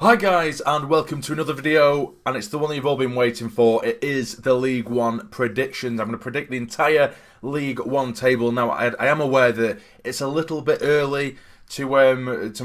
Hi guys, and welcome to another video, and it's the one that you've all been waiting for. It is the League One predictions. I'm going to predict the entire League One table. Now, I am aware that it's a little bit early to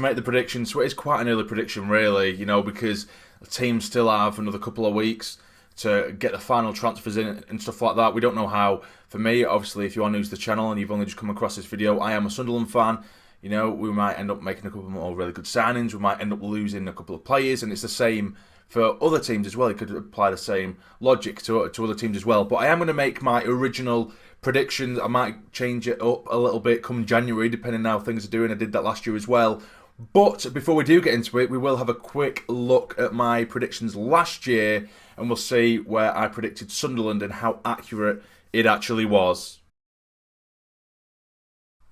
make the predictions, so it is quite an early prediction really, because the teams still have another couple of weeks to get the final transfers in and stuff like that. We don't know how. For me, obviously, if you are new to the channel and you've only just come across this video, I am a Sunderland fan. We might end up making a couple more really good signings. We might end up losing a couple of players, and it's the same for other teams as well. You could apply the same logic to other teams as well. But I am going to make my original predictions. I might change it up a little bit come January, depending on how things are doing. I did that last year as well. But before we do get into it, we will have a quick look at my predictions last year, and we'll see where I predicted Sunderland and how accurate it actually was.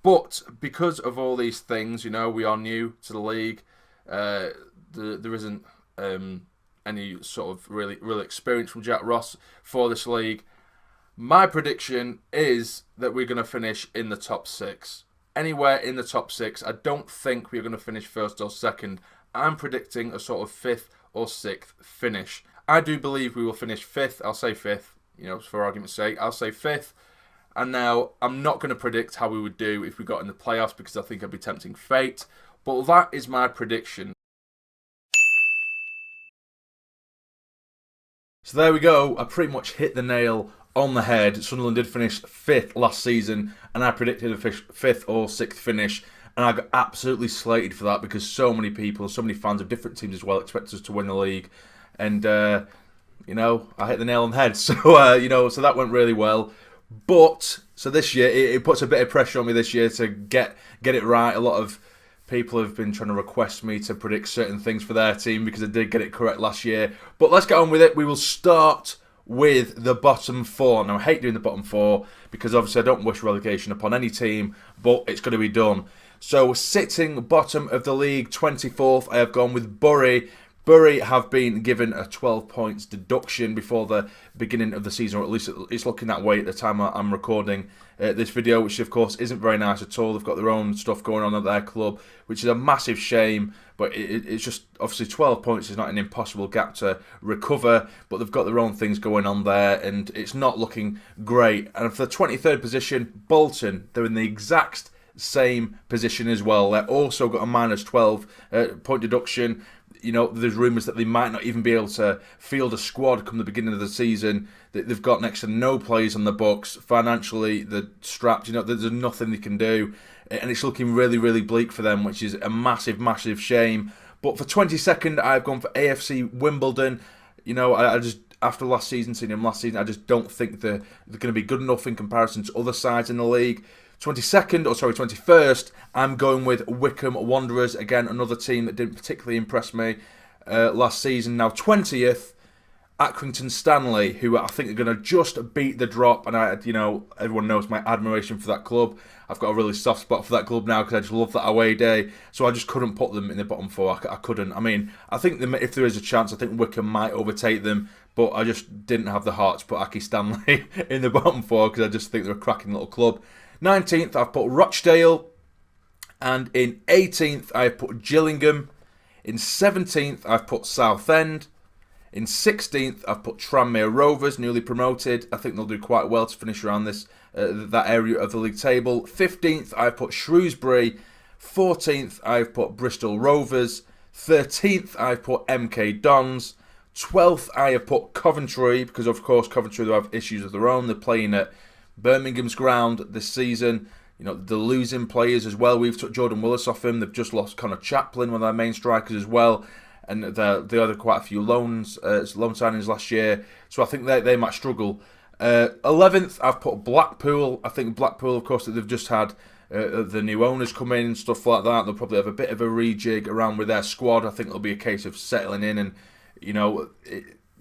But because of all these things, we are new to the league. There isn't any sort of real experience from Jack Ross for this league. My prediction is that we're going to finish in the top 6. Anywhere in the top 6. I don't think we're going to finish first or second. I'm predicting a sort of 5th or 6th finish. I do believe we will finish 5th. I'll say 5th, for argument's sake. I'll say 5th. And now, I'm not going to predict how we would do if we got in the playoffs because I think I'd be tempting fate. But that is my prediction. So there we go. I pretty much hit the nail on the head. Sunderland did finish 5th last season, and I predicted a 5th or 6th finish. And I got absolutely slated for that because so many people, so many fans of different teams as well expect us to win the league. And, I hit the nail on the head. So, so that went really well. But, so this year, it puts a bit of pressure on me this year to get it right. A lot of people have been trying to request me to predict certain things for their team because I did get it correct last year. But let's get on with it. We will start with the bottom 4. Now, I hate doing the bottom 4 because obviously I don't wish relegation upon any team, but it's going to be done. So, sitting bottom of the league, 24th, I have gone with Bury. Bury have been given a 12 points deduction before the beginning of the season, or at least it's looking that way at the time I'm recording this video, which of course isn't very nice at all. They've got their own stuff going on at their club, which is a massive shame, but it's just, obviously 12 points is not an impossible gap to recover, but they've got their own things going on there, and it's not looking great. And for the 23rd position, Bolton, they're in the exact same position as well. They've also got a minus 12 point deduction. There's rumours that they might not even be able to field a squad come the beginning of the season. They've got next to no players on the books. Financially, they're strapped. There's nothing they can do. And it's looking really, really bleak for them, which is a massive, massive shame. But for 22nd, I've gone for AFC Wimbledon. I just, after seeing him last season, I just don't think they're going to be good enough in comparison to other sides in the league. 21st, I'm going with Wycombe Wanderers. Again, another team that didn't particularly impress me last season. Now, 20th, Accrington Stanley, who I think are going to just beat the drop. And everyone knows my admiration for that club. I've got a really soft spot for that club now because I just love that away day. So I just couldn't put them in the bottom 4. I couldn't. I mean, I think if there is a chance, I think Wycombe might overtake them. But I just didn't have the heart to put Aki Stanley in the bottom 4 because I just think they're a cracking little club. 19th, I've put Rochdale. And in 18th, I've put Gillingham. In 17th, I've put Southend. In 16th, I've put Tranmere Rovers, newly promoted. I think they'll do quite well to finish around that area of the league table. 15th, I've put Shrewsbury. 14th, I've put Bristol Rovers. 13th, I've put MK Dons. 12th, I have put Coventry, because of course Coventry will have issues of their own. They're playing at Birmingham's ground this season. They're losing players as well. We've took Jordan Willis off him. They've just lost Connor Chaplin, one of their main strikers as well. And they had quite a few loan signings last year. So I think they might struggle. 11th, I've put Blackpool. I think Blackpool, of course, that they've just had the new owners come in and stuff like that. They'll probably have a bit of a rejig around with their squad. I think it'll be a case of settling in and,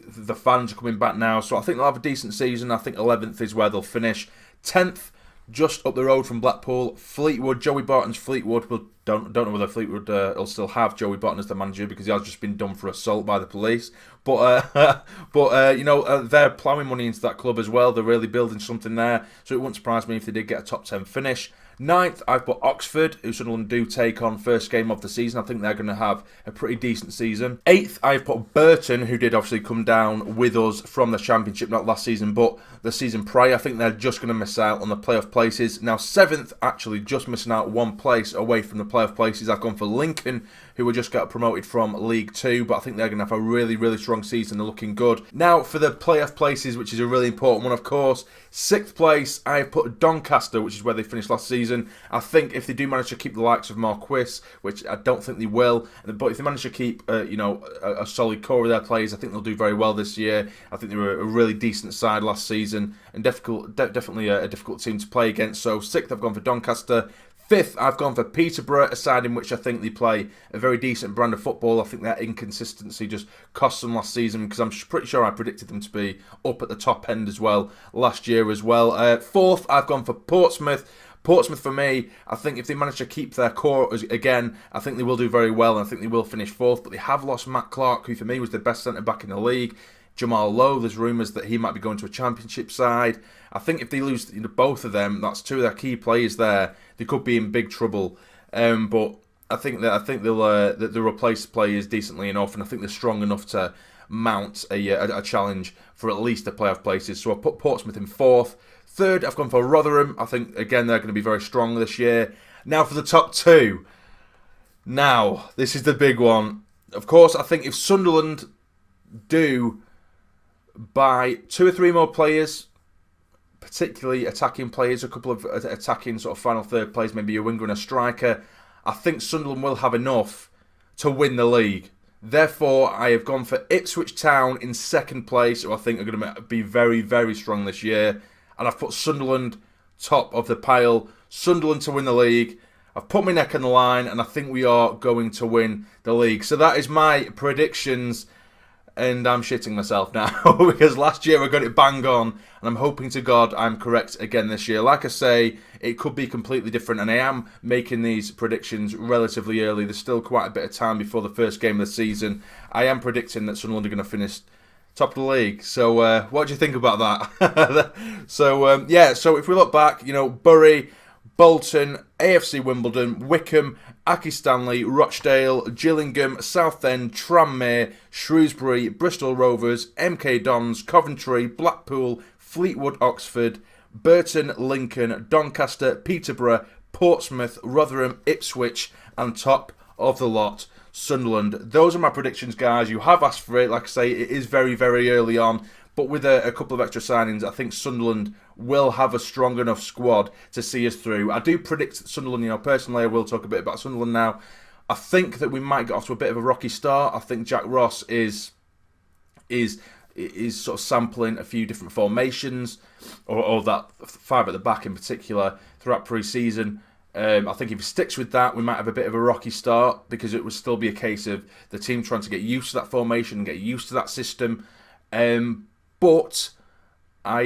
the fans are coming back now, so I think they'll have a decent season. I think 11th is where they'll finish. 10th, just up the road from Blackpool, Fleetwood, Joey Barton's Fleetwood. Well, don't know whether Fleetwood will still have Joey Barton as the manager because he has just been done for assault by the police. But they're ploughing money into that club as well. They're really building something there, so it wouldn't surprise me if they did get a top 10 finish. Ninth, I've put Oxford, who Sunderland do take on first game of the season. I think they're going to have a pretty decent season. Eighth, I've put Burton, who did obviously come down with us from the Championship, not last season, but the season prior. I think they're just going to miss out on the playoff places. Now, seventh, actually just missing out one place away from the playoff places. I've gone for Lincoln, who were just got promoted from League 2, but I think they're going to have a really, really strong season. They're looking good. Now, for the playoff places, which is a really important one, of course. Sixth place, I've put Doncaster, which is where they finished last season. I think if they do manage to keep the likes of Marquis, which I don't think they will, but if they manage to keep, a solid core of their players, I think they'll do very well this year. I think they were a really decent side last season, and definitely a difficult team to play against. So sixth, I've gone for Doncaster. Fifth, I've gone for Peterborough, a side in which I think they play a very decent brand of football. I think their inconsistency just cost them last season, because I'm pretty sure I predicted them to be up at the top end as well last year as well. Fourth, I've gone for Portsmouth. Portsmouth, for me, I think if they manage to keep their core again, I think they will do very well, and I think they will finish fourth. But they have lost Matt Clark, who for me was the best centre-back in the league. Jamal Lowe, there's rumours that he might be going to a Championship side. I think if they lose both of them, that's two of their key players there, they could be in big trouble. But I think they'll replace players decently enough, and I think they're strong enough to mount a challenge for at least the playoff places. So I put Portsmouth in fourth. Third, I've gone for Rotherham. I think, again, they're going to be very strong this year. Now for the top two. Now, this is the big one. Of course, I think if Sunderland do buy 2 or 3 more players, particularly attacking players, a couple of attacking sort of final third players, maybe a winger and a striker, I think Sunderland will have enough to win the league. Therefore, I have gone for Ipswich Town in second place, who I think are going to be very, very strong this year. And I've put Sunderland top of the pile. Sunderland to win the league. I've put my neck on the line, and I think we are going to win the league. So that is my predictions, and I'm shitting myself now because last year I got it bang on, and I'm hoping to God I'm correct again this year. Like I say, it could be completely different, and I am making these predictions relatively early. There's still quite a bit of time before the first game of the season. I am predicting that Sunderland are going to finish top of the league. So what do you think about that? So if we look back, Bury, Bolton, AFC Wimbledon, Wickham, Aki Stanley, Rochdale, Gillingham, Southend, Tranmere, Shrewsbury, Bristol Rovers, MK Dons, Coventry, Blackpool, Fleetwood, Oxford, Burton, Lincoln, Doncaster, Peterborough, Portsmouth, Rotherham, Ipswich, and top of the lot, Sunderland. Those are my predictions, guys. You have asked for it. Like I say, it is very, very early on. But with a couple of extra signings, I think Sunderland will have a strong enough squad to see us through. I do predict that Sunderland, personally, I will talk a bit about Sunderland now. I think that we might get off to a bit of a rocky start. I think Jack Ross is sort of sampling a few different formations, or that 5 at the back in particular, throughout pre-season. I think if he sticks with that, we might have a bit of a rocky start, because it would still be a case of the team trying to get used to that formation, get used to that system. But I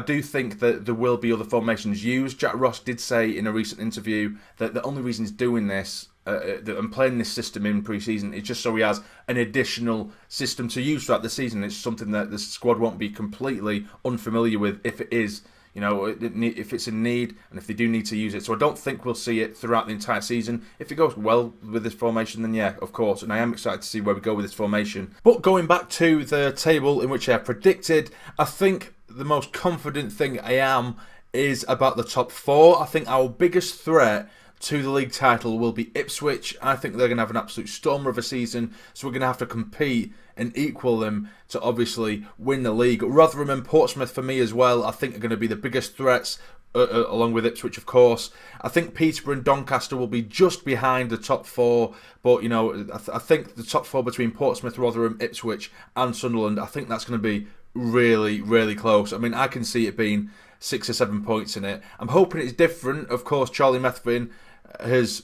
do think that there will be other formations used. Jack Ross did say in a recent interview that the only reason he's doing this and playing this system in pre-season is just so he has an additional system to use throughout the season. It's something that the squad won't be completely unfamiliar with if it is, if it's in need, and if they do need to use it. So I don't think we'll see it throughout the entire season. If it goes well with this formation, then yeah, of course. And I am excited to see where we go with this formation. But going back to the table in which I predicted, I think the most confident thing I am is about the top 4. I think our biggest threat to the league title will be Ipswich. I think they're going to have an absolute stormer of a season, so we're going to have to compete and equal them to obviously win the league. Rotherham and Portsmouth for me as well, I think are going to be the biggest threats, along with Ipswich, of course. I think Peterborough and Doncaster will be just behind the top 4, but I think the top 4 between Portsmouth, Rotherham, Ipswich and Sunderland, I think that's going to be really, really close. I mean, I can see it being 6 or 7 points in it. I'm hoping it's different. Of course, Charlie Methvin it's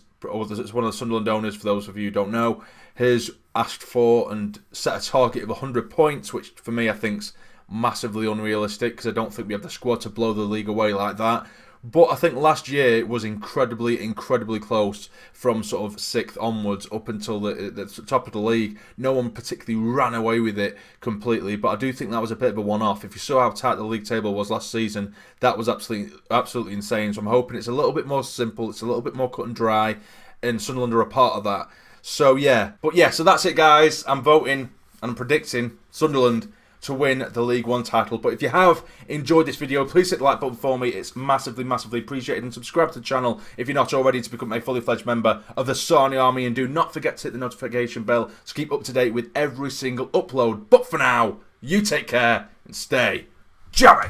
one of the Sunderland owners, for those of you who don't know, has asked for and set a target of 100 points, which for me I think's massively unrealistic, because I don't think we have the squad to blow the league away like that. But I think last year was incredibly close from sort of 6th onwards up until the top of the league. No one particularly ran away with it completely, but I do think that was a bit of a one-off. If you saw how tight the league table was last season, that was absolutely insane. So I'm hoping it's a little bit more simple, it's a little bit more cut and dry, and Sunderland are a part of that. So yeah, so that's it, guys. I'm voting and I'm predicting Sunderland to win the League One title. But if you have enjoyed this video, please hit the like button for me. It's massively appreciated. And subscribe to the channel if you're not already to become a fully fledged member of the Sarny Army. And do not forget to hit the notification bell to keep up to date with every single upload. But for now, you take care and stay jammy.